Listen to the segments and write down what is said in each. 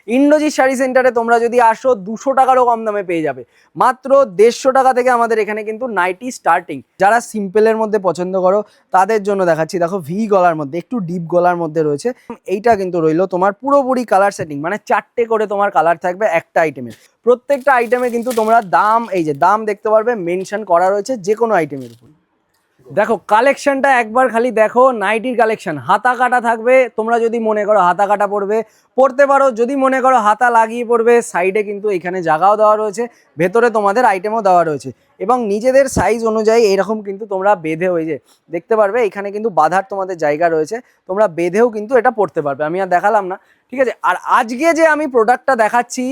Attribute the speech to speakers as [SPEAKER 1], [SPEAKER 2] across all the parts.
[SPEAKER 1] ইন্দ্রজিৎ শাড়ি সেন্টারে তোমরা যদি আসো 200 টাকারও কম দামে পেয়ে যাবে। মাত্র 150 টাকা থেকে আমাদের এখানে কিন্তু নাইটি স্টার্টিং। যারা সিম্পলের মধ্যে পছন্দ করো তাদের জন্য দেখাচ্ছি, দেখো ভি গলার মধ্যে একটু ডিপ গলার মধ্যে রয়েছে। এইটা কিন্তু রইলো তোমার পুরোপুরি কালার সেটিং, মানে 4টে করে তোমার কালার থাকবে একটা আইটেমের। প্রত্যেকটা আইটেমে কিন্তু তোমরা দাম, এই যে দাম দেখতে পারবে মেনশন করা রয়েছে যে কোনো আইটেমের উপর। দেখো কালেকশনটা একবার খালি দেখো, নাইটির কালেকশন হাতা কাটা থাকবে। তোমরা যদি মনে করো হাতা কাটা পড়বে পড়তে পারো, যদি মনে করো হাতা লাগিয়ে পড়বে সাইডে কিন্তু এখানে জায়গাও দেওয়া রয়েছে, ভেতরে তোমাদের আইটেমও দেওয়া রয়েছে এবং নিজেদের সাইজ অনুযায়ী এরকম কিন্তু তোমরা বেঁধে হয়ে যে দেখতে পারবে এখানে কিন্তু বাঁধার তোমাদের জায়গা রয়েছে, তোমরা বেঁধেও কিন্তু এটা পড়তে পারবে। আমি আর দেখালাম না, ঠিক আছে। আর আজকে যে আমি প্রোডাক্টটা দেখাচ্ছি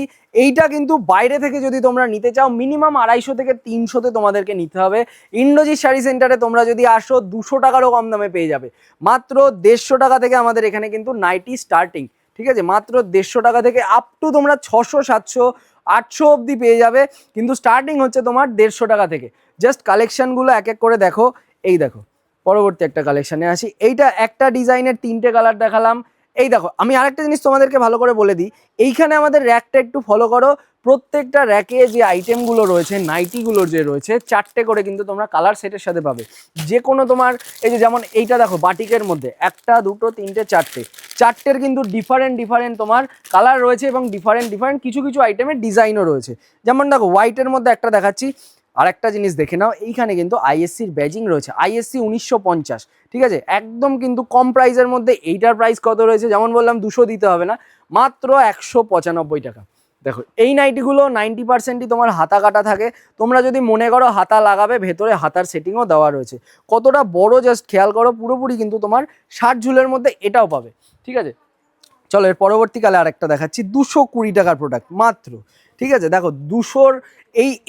[SPEAKER 1] এইটা কিন্তু বাইরে থেকে যদি তোমরা নিতে চাও মিনিমাম 250 থেকে 300-তে তোমাদেরকে নিতে হবে। ইন্দ্রজিৎ শাড়ি সেন্টারে তোমরা যদি আসো 200 টাকারও কম দামে পেয়ে যাবে। মাত্র 150 টাকা থেকে আমাদের এখানে কিন্তু নাইটি স্টার্টিং, ঠিক আছে। মাত্র 150 টাকা থেকে আপ টু তোমরা 600, 700, 800 অবধি পেয়ে যাবে, কিন্তু স্টার্টিং হচ্ছে তোমার 150 টাকা থেকে। জাস্ট কালেকশনগুলো এক এক করে দেখো। এই দেখো পরবর্তী একটা কালেকশানে আসি। এইটা একটা ডিজাইনের 3টে কালার দেখালাম। এই দেখো আমি আরেকটা জিনিস তোমাদেরকে ভালো করে বলে দিই, এইখানে আমাদের র্যাকটা একটু ফলো করো। প্রত্যেকটা র্যাকে যে আইটেমগুলো রয়েছে নাইটিগুলোর যে রয়েছে 4টে করে কিন্তু তোমরা কালার সেটের সাথে পাবে। যে কোনো তোমার এই যে যেমন এইটা দেখো বাটিকের মধ্যে 1, 2, 3, 4টে, 4টের কিন্তু ডিফারেন্ট তোমার কালার রয়েছে এবং ডিফারেন্ট কিছু কিছু আইটেমের ডিজাইনও রয়েছে। যেমন দেখো হোয়াইটের মধ্যে একটা দেখাচ্ছি। আর একটা জিনিস দেখে নাও, এইখানে কিন্তু আইএসসির ব্যাজিং রয়েছে, আইএসসি 1950, ঠিক আছে। একদম কিন্তু কম প্রাইসের মধ্যে। এইটার প্রাইস কত রয়েছে, যেমন বললাম 200 দিতে হবে না, মাত্র 195 টাকা। দেখো এই নাইটিগুলো 90%ই তোমার হাতা কাটা থাকে। তোমরা যদি মনে করো হাতা লাগাবে, ভেতরে হাতার সেটিংও দেওয়া রয়েছে। কতটা বড় জাস্ট খেয়াল করো, পুরোপুরি কিন্তু তোমার 60 ঝুলের মধ্যে এটাও পাবে, ঠিক আছে। চলো এর পরবর্তীকালে আরেকটা দেখাচ্ছি 220 টাকার প্রোডাক্ট মাত্র, ঠিক আছে। দেখো 200-র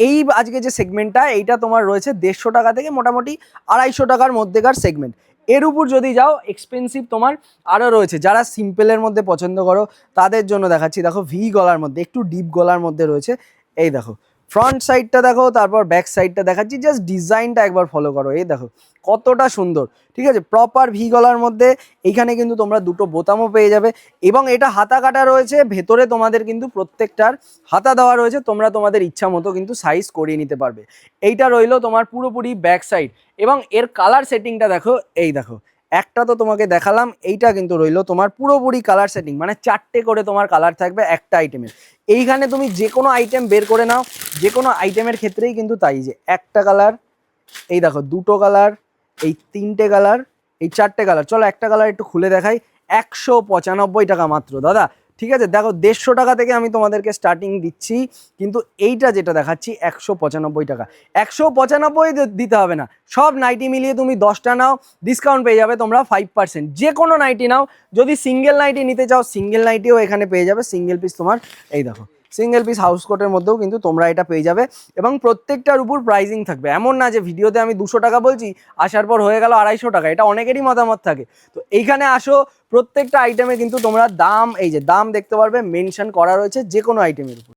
[SPEAKER 1] এই আজকে যে সেগমেন্টটা এইটা তোমার রয়েছে 150 টাকা থেকে মোটামুটি 250 টাকার মধ্যেকার সেগমেন্ট। এর উপর যদি যাও এক্সপেন্সিভ তোমার আরও রয়েছে। যারা সিম্পলের মধ্যে পছন্দ করো তাদের জন্য দেখাচ্ছি, দেখো ভি গলার মধ্যে একটু ডিপ গলার মধ্যে রয়েছে। এই দেখো ফ্রন্ট সাইডটা দেখো, তারপর ব্যাক সাইডটা দেখাচ্ছি, জাস্ট ডিজাইনটা একবার ফলো করো। এই দেখো কতটা সুন্দর, ঠিক আছে। প্রপার ভি গলার মধ্যে এইখানে কিন্তু তোমরা দুটো বোতামও পেয়ে যাবে এবং এটা হাতা কাটা রয়েছে। ভেতরে তোমাদের কিন্তু প্রত্যেকটার হাতা দেওয়া রয়েছে, তোমরা তোমাদের ইচ্ছা মতো কিন্তু সাইজ করিয়ে নিতে পারবে। এইটা রইলো তোমার পুরোপুরি ব্যাক সাইড এবং এর কালার সেটিংটা দেখো। এই দেখো একটা তো তোমাকে দেখালাম, এইটা কিন্তু রইলো তোমার পুরোপুরি কালার সেটিং, মানে 4টে করে তোমার কালার থাকবে একটা আইটেমের। এইখানে তুমি যে কোনো আইটেম বের করে নাও, যে কোনো আইটেমের ক্ষেত্রেই কিন্তু তাই, যে একটা কালার, এই দেখো দুটো কালার, এই 3টে কালার, এই 4টে কালার। চলো একটা কালার একটু খুলে দেখাই। 195 টাকা মাত্র দাদা, ঠিক আছে। দেখো 150 টাকা থেকে আমি তোমাদেরকে স্টার্টিং দিচ্ছি, কিন্তু এইটা যেটা দেখাচ্ছি 195 টাকা। 195 দিতে হবে না, সব নাইটি মিলিয়ে তুমি 10টা নাও, ডিসকাউন্ট পেয়ে যাবে তোমরা 5%। যে কোনো নাইটি নাও, যদি সিঙ্গেল নাইটি নিতে চাও সিঙ্গেল নাইটিও এখানে পেয়ে যাবে, সিঙ্গেল পিস তোমার। এই দেখো সিঙ্গেল পিস হাউস কোটের মধ্যেও কিন্তু তোমরা এটা পেয়ে যাবে এবং প্রত্যেকটার উপর প্রাইজিং থাকবে। এমন না যে ভিডিওতে আমি 200 টাকা বলছি আসার পর হয়ে গেল 250 টাকা, এটা অনেকেরই মতামত থাকে। তো এইখানে আসো, প্রত্যেকটা আইটেমে কিন্তু তোমরা দাম, এই যে দাম দেখতে পারবে মেনশন করা রয়েছে যে কোনো আইটেমের উপর।